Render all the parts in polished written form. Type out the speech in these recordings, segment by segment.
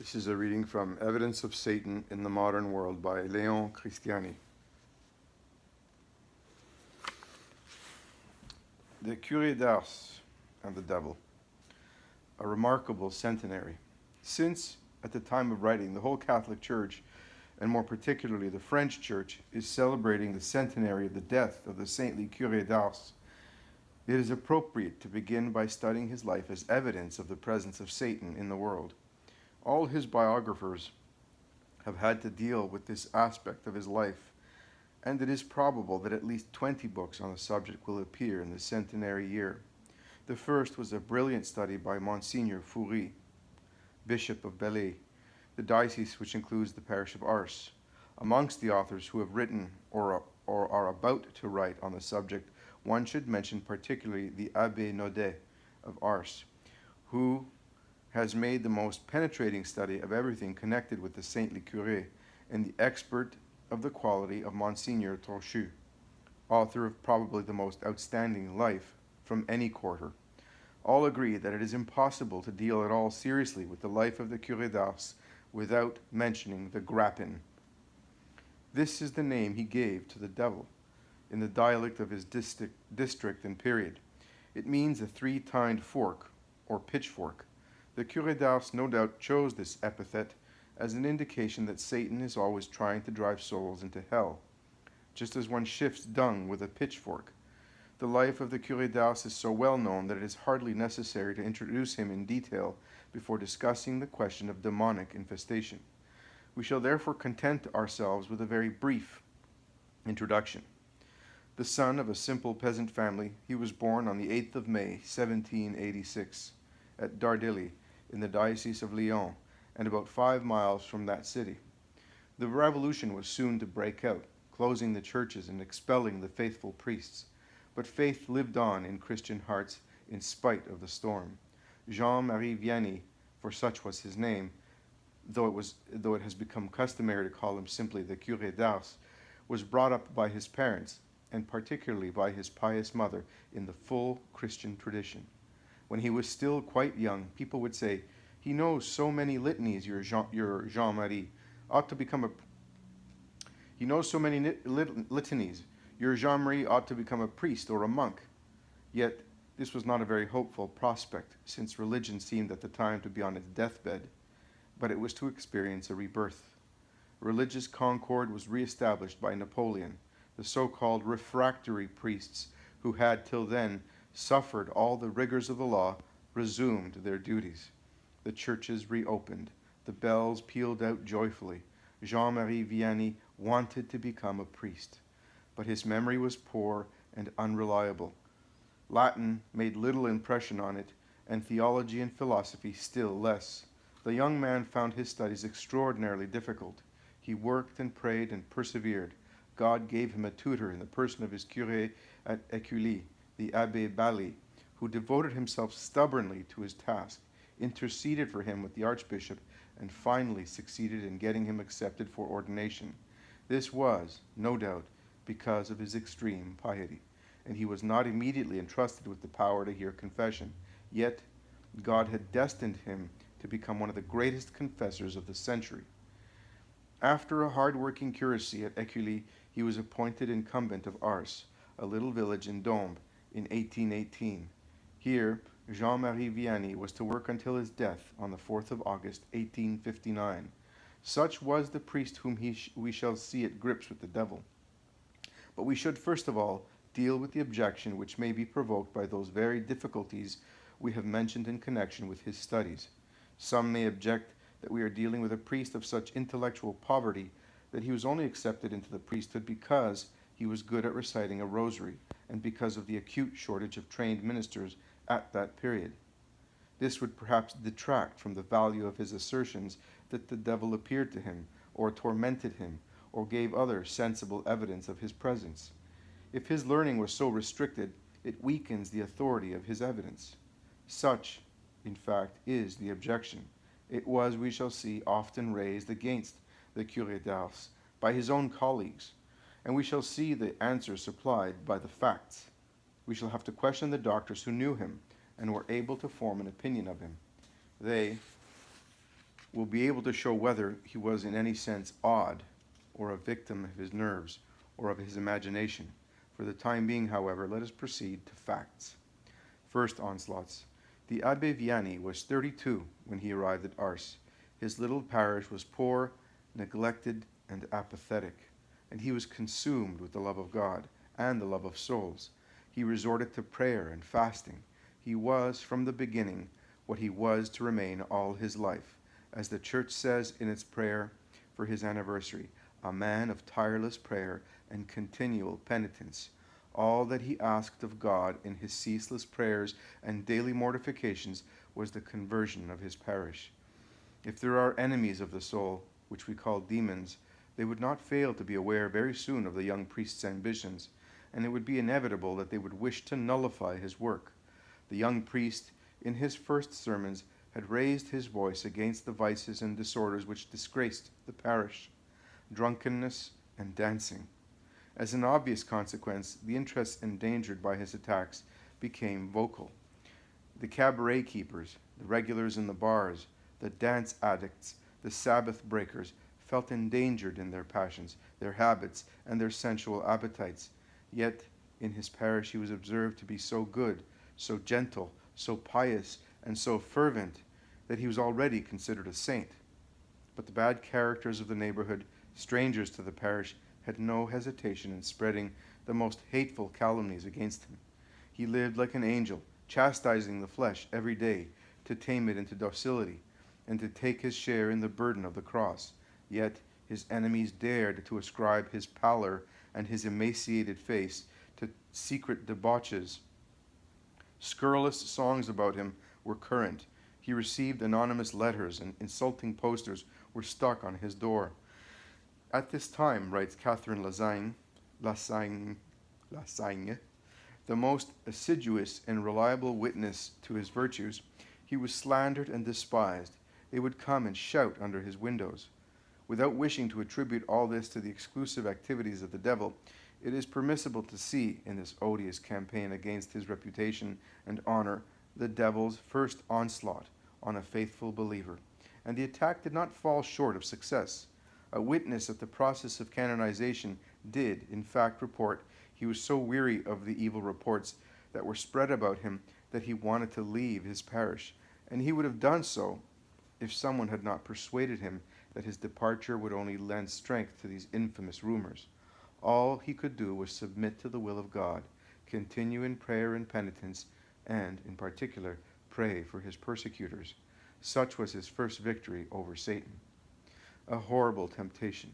This is a reading from Evidence of Satan in the Modern World by Léon Christiani. The Curé d'Ars and the Devil, a remarkable centenary. Since, at the time of writing, the whole Catholic Church, and more particularly the French Church, is celebrating the centenary of the death of the saintly Curé d'Ars, it is appropriate to begin by studying his life as evidence of the presence of Satan in the world. All his biographers have had to deal with this aspect of his life, and it is probable that at least 20 books on the subject will appear in the centenary year. The first was a brilliant study by Monsignor Fourie, Bishop of Belley, the diocese which includes the parish of Ars. Amongst the authors who have written or are about to write on the subject, one should mention particularly the Abbé Naudet of Ars, who has made the most penetrating study of everything connected with the saintly curé, and the expert of the quality of Monsignor Trochu, author of probably the most outstanding life from any quarter. All agree that it is impossible to deal at all seriously with the life of the Curé d'Ars without mentioning the Grappin. This is the name he gave to the devil in the dialect of his district and period. It means a three-tined fork or pitchfork. The Curé d'Ars no doubt chose this epithet as an indication that Satan is always trying to drive souls into hell, just as one shifts dung with a pitchfork. The life of the Curé d'Ars is so well known that it is hardly necessary to introduce him in detail before discussing the question of demonic infestation. We shall therefore content ourselves with a very brief introduction. The son of a simple peasant family, he was born on the 8th of May, 1786, at Dardilly, in the Diocese of Lyon, and about 5 miles from that city. The revolution was soon to break out, closing the churches and expelling the faithful priests. But faith lived on in Christian hearts in spite of the storm. Jean-Marie Vianney, for such was his name, though it has become customary to call him simply the Curé d'Ars, was brought up by his parents, and particularly by his pious mother, in the full Christian tradition. When he was still quite young, people would say, "He knows so many litanies, your Jean-Marie ought to become a... He knows so many litanies, your Jean-Marie ought to become a priest or a monk." Yet this was not a very hopeful prospect, since religion seemed at the time to be on its deathbed, but it was to experience a rebirth. Religious concord was re-established by Napoleon. The so-called refractory priests, who had till then suffered all the rigors of the law, resumed their duties. The churches reopened. The bells pealed out joyfully. Jean-Marie Vianney wanted to become a priest, but his memory was poor and unreliable. Latin made little impression on it, and theology and philosophy still less. The young man found his studies extraordinarily difficult. He worked and prayed and persevered. God gave him a tutor in the person of his curé at Écully, the Abbé Bally, who devoted himself stubbornly to his task, interceded for him with the archbishop, and finally succeeded in getting him accepted for ordination. This was, no doubt, because of his extreme piety, and he was not immediately entrusted with the power to hear confession. Yet God had destined him to become one of the greatest confessors of the century. After a hard-working curacy at Écully, he was appointed incumbent of Ars, a little village in Dombes, in 1818. Here, Jean-Marie Vianney was to work until his death on the 4th of August, 1859. Such was the priest whom we shall see at grips with the devil. But we should first of all deal with the objection which may be provoked by those very difficulties we have mentioned in connection with his studies. Some may object that we are dealing with a priest of such intellectual poverty that he was only accepted into the priesthood because he was good at reciting a rosary, and because of the acute shortage of trained ministers at that period. This would perhaps detract from the value of his assertions that the devil appeared to him, or tormented him, or gave other sensible evidence of his presence. If his learning was so restricted, it weakens the authority of his evidence. Such, in fact, is the objection. It was, we shall see, often raised against the Curé d'Ars by his own colleagues, and we shall see the answer supplied by the facts. We shall have to question the doctors who knew him and were able to form an opinion of him. They will be able to show whether he was in any sense odd, or a victim of his nerves, or of his imagination. For the time being, however, let us proceed to facts. First onslaughts. The Abbé Vianney was 32 when he arrived at Ars. His little parish was poor, neglected, and apathetic, and he was consumed with the love of God and the love of souls. He resorted to prayer and fasting. He was, from the beginning, what he was to remain all his life, as the Church says in its prayer for his anniversary, a man of tireless prayer and continual penitence. All that he asked of God in his ceaseless prayers and daily mortifications was the conversion of his parish. If there are enemies of the soul, which we call demons, they would not fail to be aware very soon of the young priest's ambitions, and it would be inevitable that they would wish to nullify his work. The young priest, in his first sermons, had raised his voice against the vices and disorders which disgraced the parish, drunkenness and dancing. As an obvious consequence, the interests endangered by his attacks became vocal. The cabaret keepers, the regulars in the bars, the dance addicts, the Sabbath breakers felt endangered in their passions, their habits, and their sensual appetites. Yet in his parish he was observed to be so good, so gentle, so pious, and so fervent that he was already considered a saint. But the bad characters of the neighborhood, strangers to the parish, had no hesitation in spreading the most hateful calumnies against him. He lived like an angel, chastising the flesh every day to tame it into docility and to take his share in the burden of the cross. Yet his enemies dared to ascribe his pallor and his emaciated face to secret debauches. Scurrilous songs about him were current. He received anonymous letters, and insulting posters were stuck on his door. At this time, writes Catherine Lassagne, the most assiduous and reliable witness to his virtues, he was slandered and despised. They would come and shout under his windows. Without wishing to attribute all this to the exclusive activities of the devil, it is permissible to see in this odious campaign against his reputation and honor the devil's first onslaught on a faithful believer. And the attack did not fall short of success. A witness at the process of canonization did, in fact, report he was so weary of the evil reports that were spread about him that he wanted to leave his parish, and he would have done so if someone had not persuaded him that his departure would only lend strength to these infamous rumors. All he could do was submit to the will of God, continue in prayer and penitence, and, in particular, pray for his persecutors. Such was his first victory over Satan. A horrible temptation.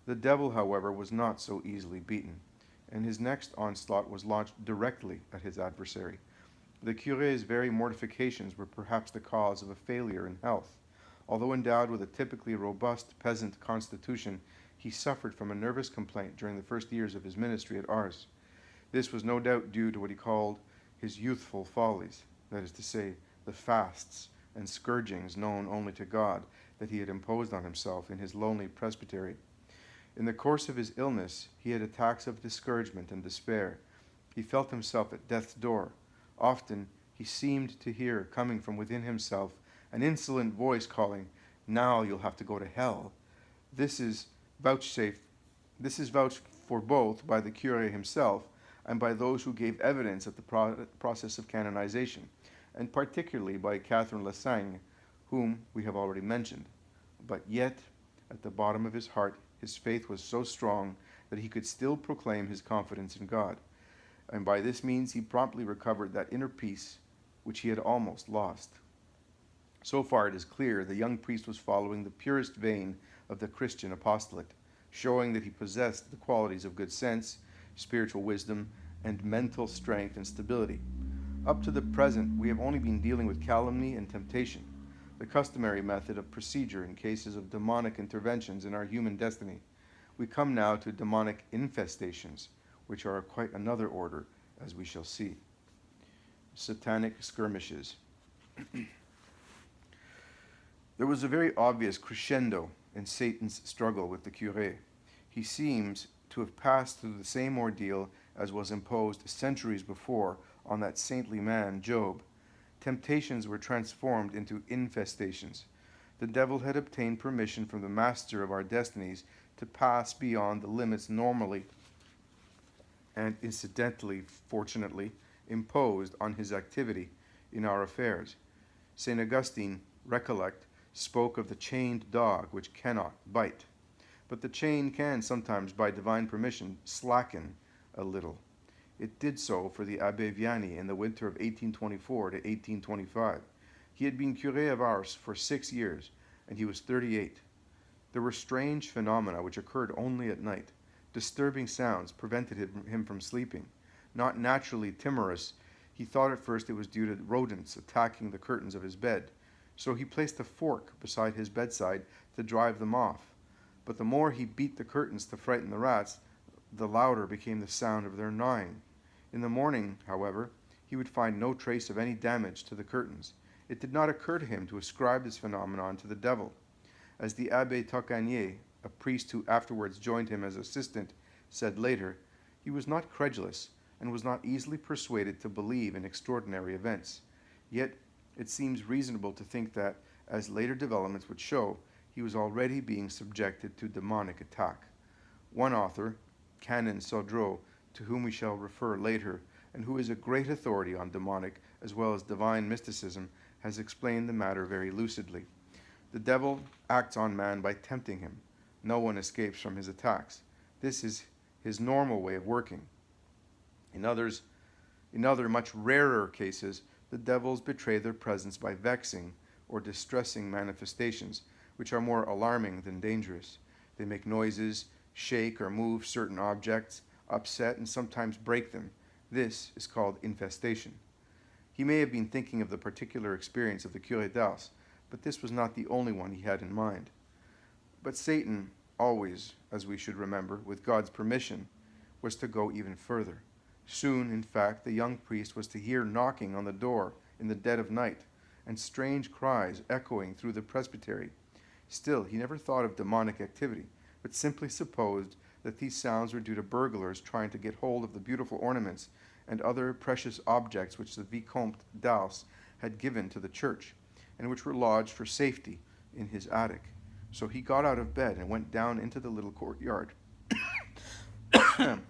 The devil, however, was not so easily beaten, and his next onslaught was launched directly at his adversary. The curé's very mortifications were perhaps the cause of a failure in health. Although endowed with a typically robust peasant constitution, he suffered from a nervous complaint during the first years of his ministry at Ars. This was no doubt due to what he called his youthful follies, that is to say, the fasts and scourgings known only to God that he had imposed on himself in his lonely presbytery. In the course of his illness, he had attacks of discouragement and despair. He felt himself at death's door. Often he seemed to hear, coming from within himself, an insolent voice calling, "Now you'll have to go to hell." This is vouched for both by the curé himself and by those who gave evidence at the process of canonization, and particularly by Catherine Lassagne, whom we have already mentioned. But yet, at the bottom of his heart, his faith was so strong that he could still proclaim his confidence in God, and by this means he promptly recovered that inner peace which he had almost lost. So far it is clear the young priest was following the purest vein of the Christian apostolate, showing that he possessed the qualities of good sense, spiritual wisdom, and mental strength and stability. Up to the present, we have only been dealing with calumny and temptation, the customary method of procedure in cases of demonic interventions in our human destiny. We come now to demonic infestations, which are quite another order, as we shall see. Satanic skirmishes. There was a very obvious crescendo in Satan's struggle with the curé. He seems to have passed through the same ordeal as was imposed centuries before on that saintly man, Job. Temptations were transformed into infestations. The devil had obtained permission from the master of our destinies to pass beyond the limits normally and incidentally, fortunately, imposed on his activity in our affairs. St. Augustine, recollect, spoke of the chained dog which cannot bite. But the chain can sometimes, by divine permission, slacken a little. It did so for the Abbé Vianney in the winter of 1824 to 1825. He had been curé of Ars for 6 years, and he was 38. There were strange phenomena which occurred only at night. Disturbing sounds prevented him from sleeping. Not naturally timorous, he thought at first it was due to rodents attacking the curtains of his bed. So he placed a fork beside his bedside to drive them off. But the more he beat the curtains to frighten the rats, the louder became the sound of their gnawing. In the morning, however, he would find no trace of any damage to the curtains. It did not occur to him to ascribe this phenomenon to the devil. As the Abbé Tocanier, a priest who afterwards joined him as assistant, said later, he was not credulous and was not easily persuaded to believe in extraordinary events. Yet it seems reasonable to think that, as later developments would show, he was already being subjected to demonic attack. One author, Canon Sodreau, to whom we shall refer later, and who is a great authority on demonic as well as divine mysticism, has explained the matter very lucidly. The devil acts on man by tempting him. No one escapes from his attacks. This is his normal way of working. In other much rarer cases, the devils betray their presence by vexing or distressing manifestations, which are more alarming than dangerous. They make noises, shake or move certain objects, upset and sometimes break them. This is called infestation. He may have been thinking of the particular experience of the Curé d'Ars, but this was not the only one he had in mind. But Satan, always, as we should remember, with God's permission, was to go even further. Soon, in fact, the young priest was to hear knocking on the door in the dead of night, and strange cries echoing through the presbytery. Still, he never thought of demonic activity, but simply supposed that these sounds were due to burglars trying to get hold of the beautiful ornaments and other precious objects which the Vicomte d'Ars had given to the church, and which were lodged for safety in his attic. So he got out of bed and went down into the little courtyard.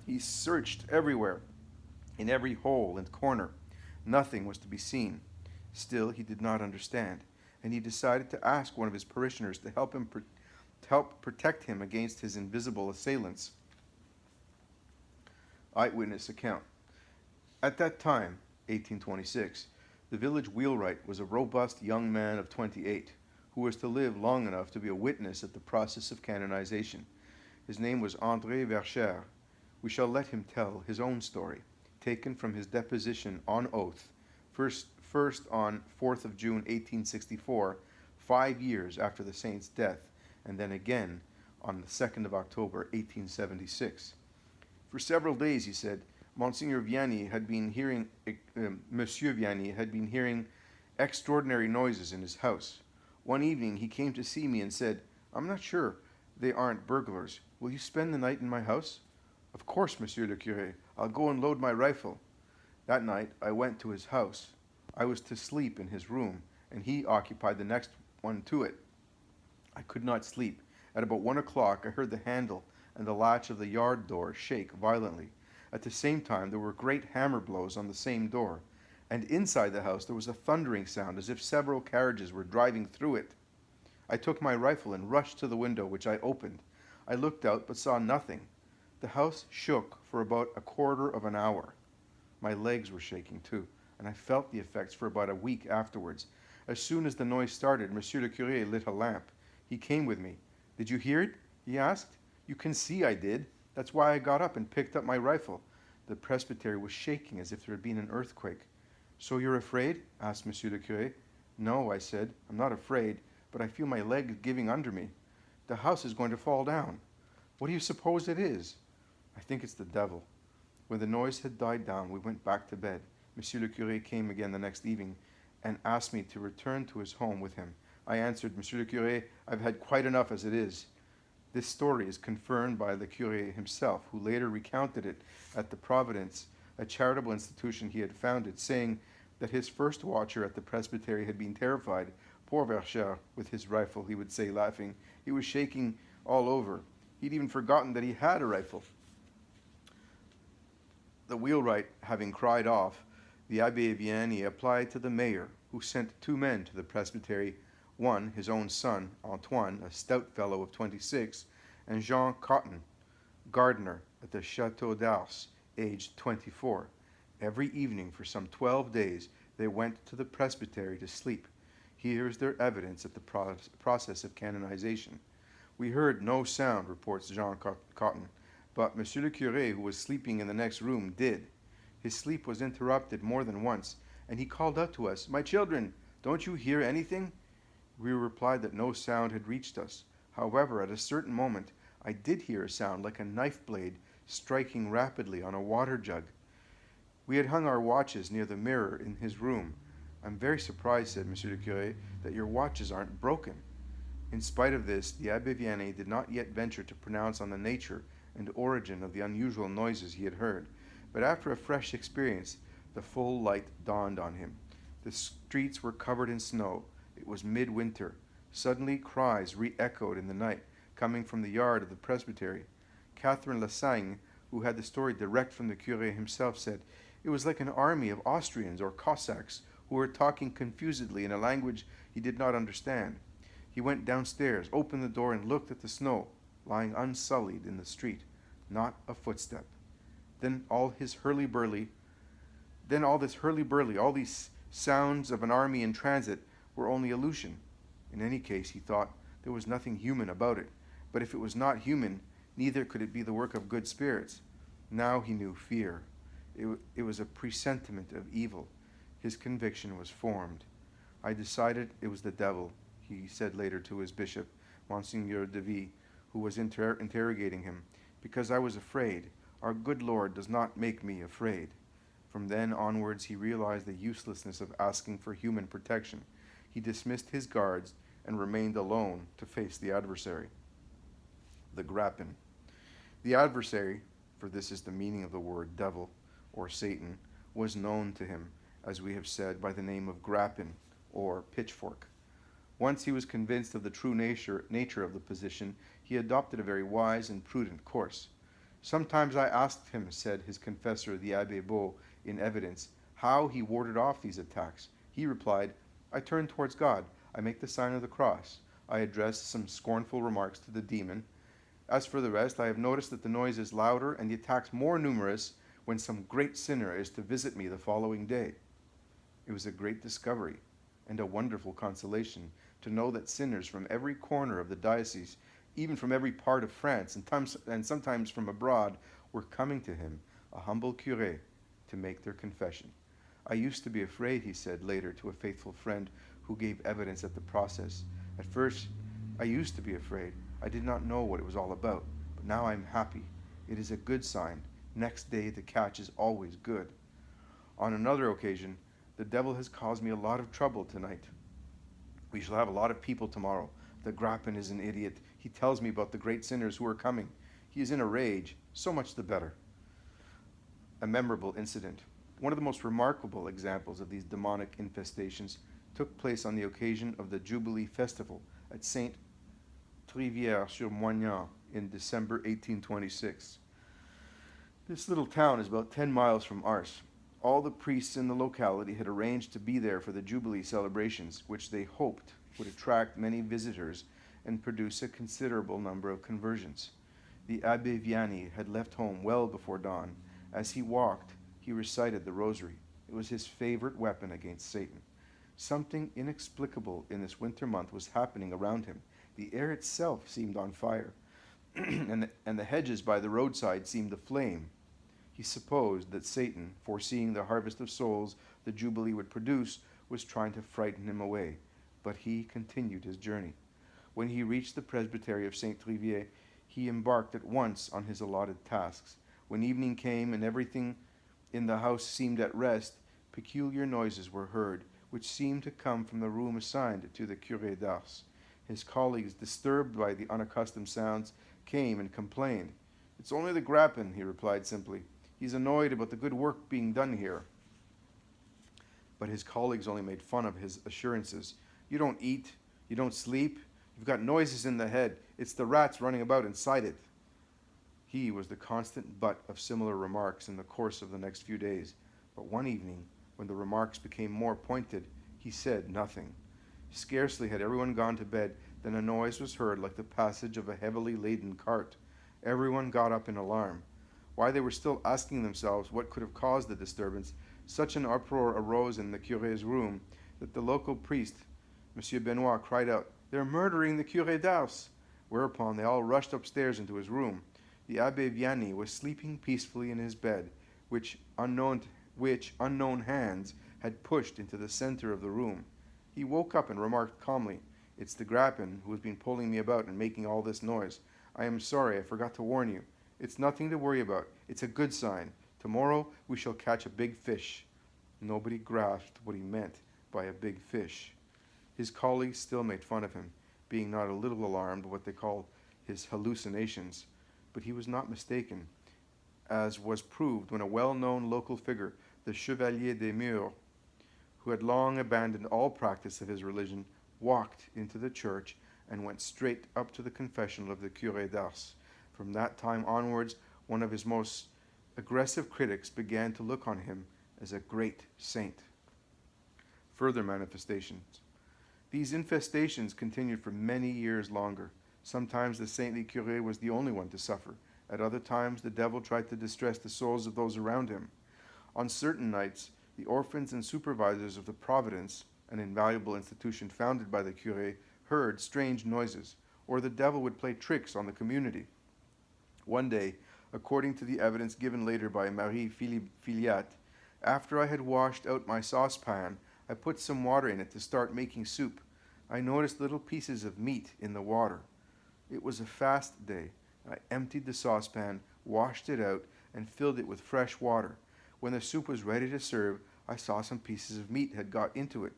He searched everywhere, in every hole and corner. Nothing was to be seen. Still, he did not understand, and he decided to ask one of his parishioners to help protect him against his invisible assailants. Eyewitness account. At that time, 1826, the village wheelwright was a robust young man of 28, who was to live long enough to be a witness at the process of canonization. His name was André Verchères. We shall let him tell his own story, taken from his deposition on oath, first on 4th of June 1864, 5 years after the saint's death, and then again on the 2nd of October 1876. For several days, he said, Monsieur Vianney had been hearing extraordinary noises in his house. One evening he came to see me and said, I'm not sure they aren't burglars. Will you spend the night in my house? Of course, Monsieur le Curé. I'll go and load my rifle. That night I went to his house. I was to sleep in his room, and he occupied the next one to it. I could not sleep. At about 1 o'clock I heard the handle and the latch of the yard door shake violently. At the same time there were great hammer blows on the same door, and inside the house there was a thundering sound as if several carriages were driving through it. I took my rifle and rushed to the window, which I opened. I looked out but saw nothing. The house shook for about a quarter of an hour. My legs were shaking too, and I felt the effects for about a week afterwards. As soon as the noise started, Monsieur le Curé lit a lamp. He came with me. Did you hear it? He asked. You can see I did. That's why I got up and picked up my rifle. The presbytery was shaking as if there had been an earthquake. So you're afraid? Asked Monsieur le Curé. No, I said. I'm not afraid, but I feel my legs giving under me. The house is going to fall down. What do you suppose it is? I think it's the devil. When the noise had died down, we went back to bed. Monsieur le Curé came again the next evening and asked me to return to his home with him. I answered, Monsieur le Curé, I've had quite enough as it is. This story is confirmed by the Curé himself, who later recounted it at the Providence, a charitable institution he had founded, saying that his first watcher at the presbytery had been terrified Poor Vercher, with his rifle, he would say, laughing. He was shaking all over. He'd even forgotten that he had a rifle. The wheelwright having cried off, the Abbé Vianney applied to the mayor, who sent 2 men to the presbytery, one, his own son, Antoine, a stout fellow of 26, and Jean Cotton, gardener at the Chateau d'Ars, aged 24. Every evening for some 12 days they went to the presbytery to sleep. Here is their evidence at the process of canonization. We heard no sound, reports Jean Cotton, but Monsieur le Curé, who was sleeping in the next room, did. His sleep was interrupted more than once, and he called out to us, "My children, don't you hear anything?" We replied that no sound had reached us. However, at a certain moment, I did hear a sound like a knife blade striking rapidly on a water jug. We had hung our watches near the mirror in his room. "I'm very surprised," said Monsieur le Curé, "that your watches aren't broken." In spite of this, the Abbé Vianney did not yet venture to pronounce on the nature and origin of the unusual noises he had heard, but after a fresh experience, the full light dawned on him. The streets were covered in snow. It was midwinter. Suddenly cries re-echoed in the night, coming from the yard of the presbytery. Catherine Lassagne, who had the story direct from the curé himself, said, "It was like an army of Austrians or Cossacks who were talking confusedly in a language he did not understand. He went downstairs, opened the door, and looked at the snow, lying unsullied in the street. Not a footstep. Then all this hurly-burly, all these sounds of an army in transit were only illusion. In any case, he thought, there was nothing human about it. But if it was not human, neither could it be the work of good spirits." Now he knew fear. It was a presentiment of evil. His conviction was formed. "I decided it was the devil," he said later to his bishop, Monseigneur de Vie, who was interrogating him, "because I was afraid. Our good Lord does not make me afraid." From then onwards he realized the uselessness of asking for human protection. He dismissed his guards and remained alone to face the adversary. The Grappin. The adversary, for this is the meaning of the word devil or Satan, was known to him, as we have said, by the name of Grappin or pitchfork. Once he was convinced of the true nature of the position, he adopted a very wise and prudent course. "Sometimes I asked him," said his confessor, the Abbé Beau, in evidence, "how he warded off these attacks. He replied, 'I turn towards God, I make the sign of the cross, I address some scornful remarks to the demon. As for the rest, I have noticed that the noise is louder and the attacks more numerous when some great sinner is to visit me the following day.'" It was a great discovery and a wonderful consolation to know that sinners from every corner of the diocese, even from every part of France, and sometimes from abroad, were coming to him, a humble curé, to make their confession. "I used to be afraid," he said later to a faithful friend who gave evidence at the process. "At first, I used to be afraid. I did not know what it was all about. But now I am happy. It is a good sign. Next day the catch is always good." On another occasion, "The devil has caused me a lot of trouble tonight. We shall have a lot of people tomorrow. The Grappin is an idiot. He tells me about the great sinners who are coming. He is in a rage. So much the better." A memorable incident. One of the most remarkable examples of these demonic infestations took place on the occasion of the Jubilee Festival at Saint Trivière-sur-Moignant in December 1826. This little town is about 10 miles from Ars. All the priests in the locality had arranged to be there for the Jubilee celebrations, which they hoped would attract many visitors and produce a considerable number of conversions. The Abbé Vianney had left home well before dawn. As he walked, he recited the rosary. It was his favorite weapon against Satan. Something inexplicable in this winter month was happening around him. The air itself seemed on fire, and the hedges by the roadside seemed aflame. He supposed that Satan, foreseeing the harvest of souls the Jubilee would produce, was trying to frighten him away, but he continued his journey. When he reached the presbytery of Saint Trivier, he embarked at once on his allotted tasks. When evening came and everything in the house seemed at rest, peculiar noises were heard, which seemed to come from the room assigned to the Curé d'Ars. His colleagues, disturbed by the unaccustomed sounds, came and complained. "It's only the Grappin," he replied simply. "He's annoyed about the good work being done here." But his colleagues only made fun of his assurances. You don't eat. You don't sleep. You've got noises in the head. It's the rats running about inside it. He was the constant butt of similar remarks in the course of the next few days, but one evening, when the remarks became more pointed, he said nothing. Scarcely had everyone gone to bed than a noise was heard like the passage of a heavily laden cart. Everyone got up in alarm. While they were still asking themselves what could have caused the disturbance, such an uproar arose in the curé's room that the local priest, Monsieur Benoit, cried out, "They're murdering the Curé d'Ars!" Whereupon they all rushed upstairs into his room. The Abbé Vianney was sleeping peacefully in his bed, which unknown hands had pushed into the center of the room. He woke up and remarked calmly, "It's the Grappin who has been pulling me about and making all this noise. I am sorry, I forgot to warn you. It's nothing to worry about. It's a good sign. Tomorrow we shall catch a big fish." Nobody grasped what he meant by a big fish. His colleagues still made fun of him, being not a little alarmed at what they called his hallucinations. But he was not mistaken, as was proved when a well-known local figure, the Chevalier des Murs, who had long abandoned all practice of his religion, walked into the church and went straight up to the confessional of the Curé d'Ars. From that time onwards, one of his most aggressive critics began to look on him as a great saint. Further manifestations. These infestations continued for many years longer. Sometimes the saintly curé was the only one to suffer. At other times, the devil tried to distress the souls of those around him. On certain nights, the orphans and supervisors of the Providence, an invaluable institution founded by the curé, heard strange noises, or the devil would play tricks on the community. One day, according to the evidence given later by Marie Filiat, after I had washed out my saucepan, I put some water in it to start making soup. I noticed little pieces of meat in the water. It was a fast day. I emptied the saucepan, washed it out, and filled it with fresh water. When the soup was ready to serve, I saw some pieces of meat had got into it.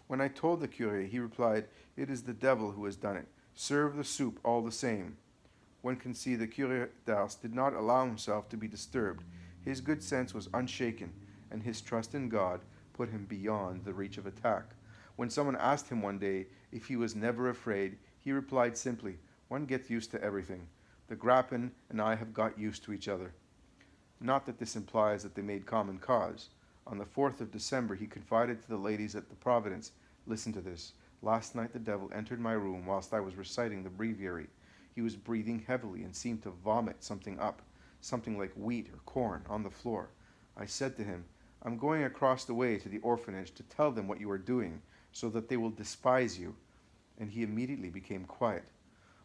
When I told the curé, he replied, "It is the devil who has done it. Serve the soup all the same." One can see the Curé d'Ars did not allow himself to be disturbed. His good sense was unshaken, and his trust in God put him beyond the reach of attack. When someone asked him one day if he was never afraid, he replied simply, "One gets used to everything. The Grappin and I have got used to each other." Not that this implies that they made common cause. On the 4th of December, he confided to the ladies at the Providence, "Listen to this. Last night the devil entered my room whilst I was reciting the breviary. He was breathing heavily and seemed to vomit something up, something like wheat or corn, on the floor. I said to him, 'I'm going across the way to the orphanage to tell them what you are doing, so that they will despise you.' And he immediately became quiet.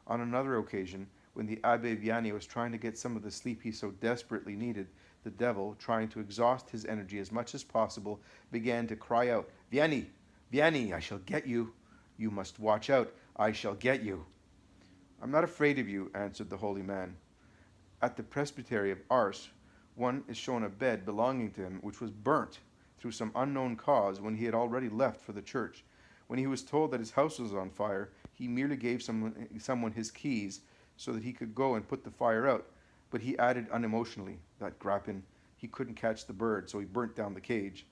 On another occasion, when the Abbé Vianney was trying to get some of the sleep he so desperately needed, the devil, trying to exhaust his energy as much as possible, began to cry out, 'Vianney, Vianney, I shall get you. You must watch out. I shall get you.' 'I'm not afraid of you,' answered the holy man. At the presbytery of Ars, one is shown a bed belonging to him which was burnt through some unknown cause when he had already left for the church. When he was told that his house was on fire, he merely gave someone his keys so that he could go and put the fire out. But he added unemotionally, that Grappin, he couldn't catch the bird, so he burnt down the cage.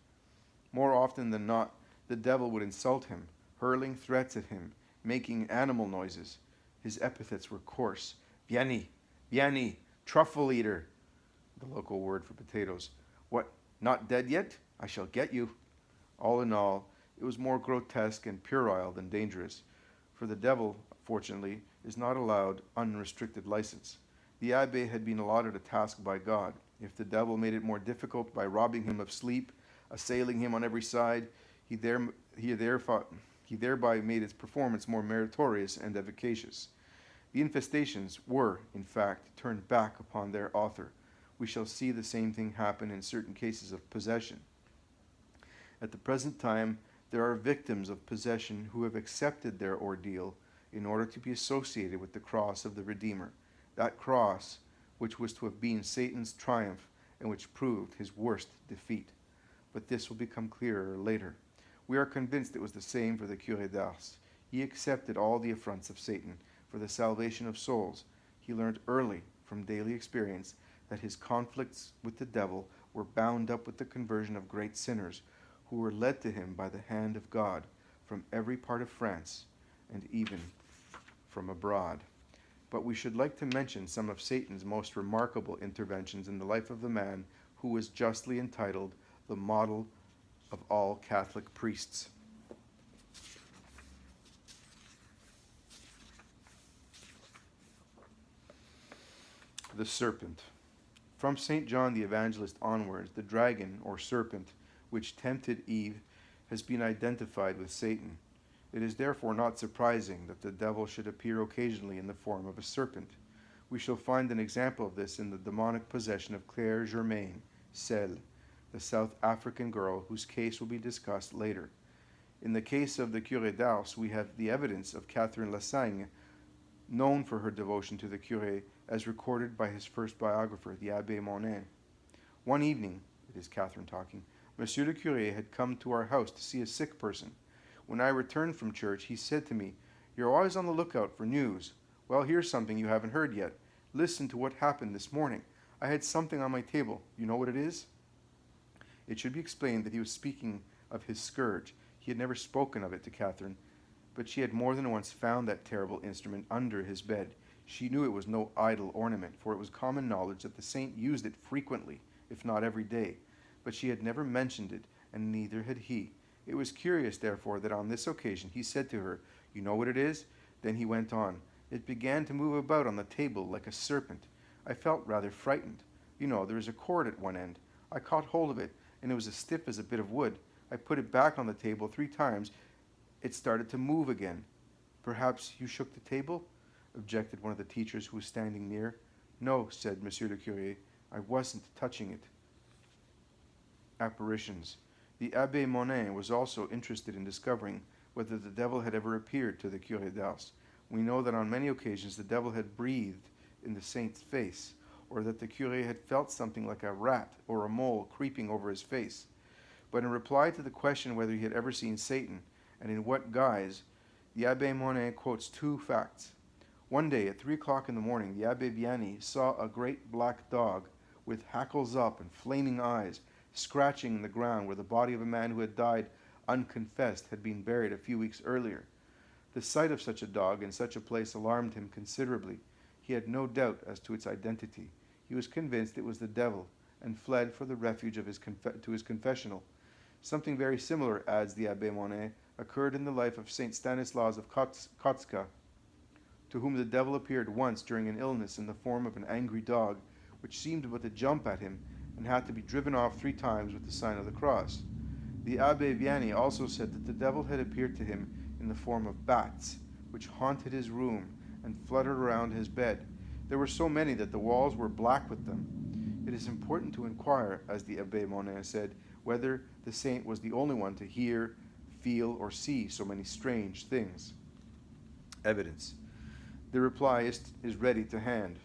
More often than not, the devil would insult him, hurling threats at him, making animal noises. His epithets were coarse. Vianney, Vianney, truffle eater, the local word for potatoes. What, not dead yet? I shall get you. All in all, it was more grotesque and puerile than dangerous, for the devil, fortunately, is not allowed unrestricted license. The abbé had been allotted a task by God. If the devil made it more difficult by robbing him of sleep, assailing him on every side, he thereby made its performance more meritorious and efficacious. The infestations were, in fact, turned back upon their author. We shall see the same thing happen in certain cases of possession. At the present time, there are victims of possession who have accepted their ordeal in order to be associated with the cross of the Redeemer, that cross which was to have been Satan's triumph and which proved his worst defeat. But this will become clearer later. We are convinced it was the same for the Curé d'Ars. He accepted all the affronts of Satan for the salvation of souls. He learned early from daily experience that his conflicts with the devil were bound up with the conversion of great sinners who were led to him by the hand of God. from every part of France and even from abroad. But we should like to mention some of Satan's most remarkable interventions in the life of the man who was justly entitled the model of all Catholic priests. The serpent. From St. John the Evangelist onwards, the dragon, or serpent, which tempted Eve, has been identified with Satan. It is therefore not surprising that the devil should appear occasionally in the form of a serpent. We shall find an example of this in the demonic possession of Claire Germain, Celle, the South African girl whose case will be discussed later. In the case of the Curé d'Ars, we have the evidence of Catherine Lassagne, known for her devotion to the Curé, as recorded by his first biographer, the Abbé Monin. One evening, it is Catherine talking, Monsieur le Curé had come to our house to see a sick person. When I returned from church, he said to me, "You're always on the lookout for news. Well, here's something you haven't heard yet. Listen to what happened this morning. I had something on my table. You know what it is?" It should be explained that he was speaking of his scourge. He had never spoken of it to Catherine, but she had more than once found that terrible instrument under his bed. She knew it was no idle ornament, for it was common knowledge that the saint used it frequently, if not every day. But she had never mentioned it, and neither had he. It was curious, therefore, that on this occasion he said to her, "You know what it is?" Then he went on, "It began to move about on the table like a serpent. I felt rather frightened. You know, there is a cord at one end. I caught hold of it, and it was as stiff as a bit of wood. I put it back on the table 3 times. It started to move again." "Perhaps you shook the table?" objected one of the teachers who was standing near. "No," said Monsieur le Curé, "I wasn't touching it." Apparitions. The Abbé Monin was also interested in discovering whether the devil had ever appeared to the Curé d'Ars. We know that on many occasions the devil had breathed in the saint's face, or that the Curé had felt something like a rat or a mole creeping over his face. But in reply to the question whether he had ever seen Satan, and in what guise, the Abbé Monin quotes 2 facts. One day at 3 o'clock in the morning, the Abbé Vianney saw a great black dog with hackles up and flaming eyes, scratching in the ground where the body of a man who had died unconfessed had been buried a few weeks earlier. The sight of such a dog in such a place alarmed him considerably. He had no doubt as to its identity. He was convinced it was the devil, and fled for the refuge of his confessional. Something very similar, adds the Abbé Monin, occurred in the life of St. Stanislaus of Kotska, to whom the devil appeared once during an illness in the form of an angry dog, which seemed about to jump at him, and had to be driven off 3 times with the sign of the cross. The Abbé Vianney also said that the devil had appeared to him in the form of bats, which haunted his room and fluttered around his bed. There were so many that the walls were black with them. It is important to inquire, as the Abbé Monin said, whether the saint was the only one to hear, feel, or see so many strange things. Evidence. The reply is ready to hand.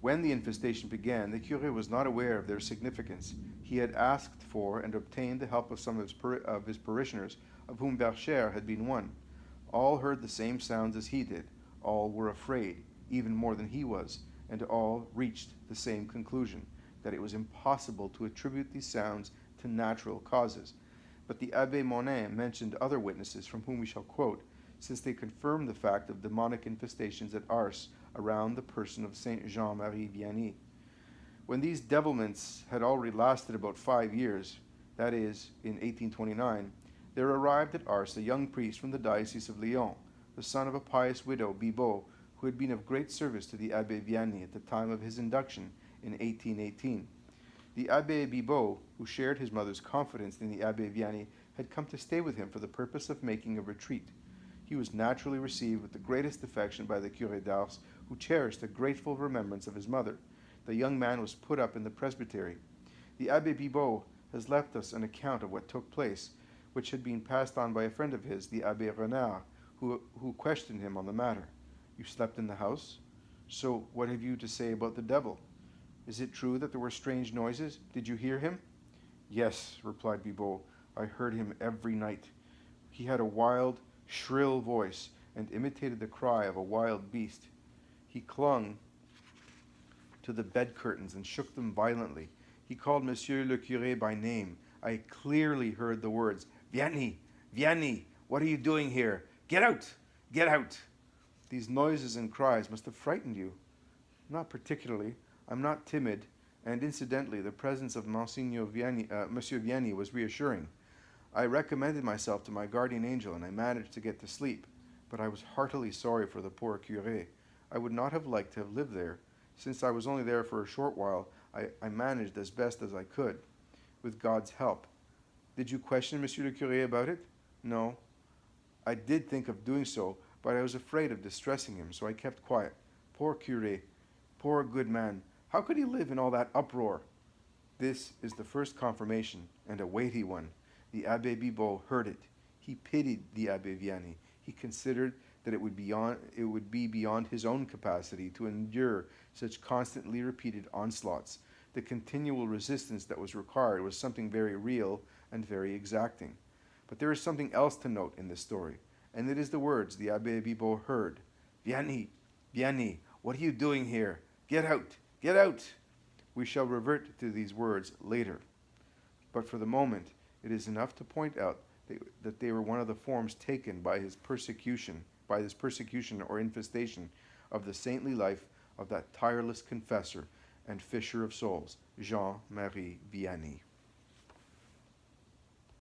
When the infestation began, the Curé was not aware of their significance. He had asked for and obtained the help of some of his parishioners, of whom Bercher had been one. All heard the same sounds as he did. All were afraid, even more than he was, and all reached the same conclusion, that it was impossible to attribute these sounds to natural causes. But the Abbé Monin mentioned other witnesses from whom we shall quote, since they confirmed the fact of demonic infestations at Ars around the person of Saint Jean-Marie Vianney. When these devilments had already lasted about 5 years, that is, in 1829, there arrived at Ars a young priest from the Diocese of Lyon, the son of a pious widow, Bibot, who had been of great service to the Abbé Vianney at the time of his induction in 1818. The Abbé Bibot, who shared his mother's confidence in the Abbé Vianney, had come to stay with him for the purpose of making a retreat. He was naturally received with the greatest affection by the Curé d'Ars, who cherished a grateful remembrance of his mother. The young man was put up in the presbytery. The Abbé Bibot has left us an account of what took place, which had been passed on by a friend of his, the Abbé Renard, who questioned him on the matter. "You slept in the house? So what have you to say about the devil? Is it true that there were strange noises? Did you hear him?" "Yes," replied Bibot, "I heard him every night. He had a wild, shrill voice, and imitated the cry of a wild beast. He clung to the bed curtains and shook them violently. He called Monsieur le Curé by name. I clearly heard the words, 'Vianney, Vianney,' What are you doing here? Get out! Get out! These noises and cries must have frightened you. Not particularly. I'm not timid, and incidentally, the presence of Monsieur Vianney was reassuring. I recommended myself to my guardian angel, and I managed to get to sleep. But I was heartily sorry for the poor curé. I would not have liked to have lived there. Since I was only there for a short while, I managed as best as I could, with God's help. Did you question Monsieur le Curé about it? No. I did think of doing so, but I was afraid of distressing him, so I kept quiet. Poor curé, poor good man, how could he live in all that uproar? This is the first confirmation, and a weighty one. The Abbé Bibot heard it. He pitied the Abbé Vianney. He considered that it would be beyond his own capacity to endure such constantly repeated onslaughts. The continual resistance that was required was something very real and very exacting. But there is something else to note in this story, and it is the words the Abbé Bibot heard. Vianney, Vianney, what are you doing here? Get out, get out! We shall revert to these words later. But for the moment, it is enough to point out that they were one of the forms taken by this persecution or infestation of the saintly life of that tireless confessor and fisher of souls, Jean-Marie Vianney.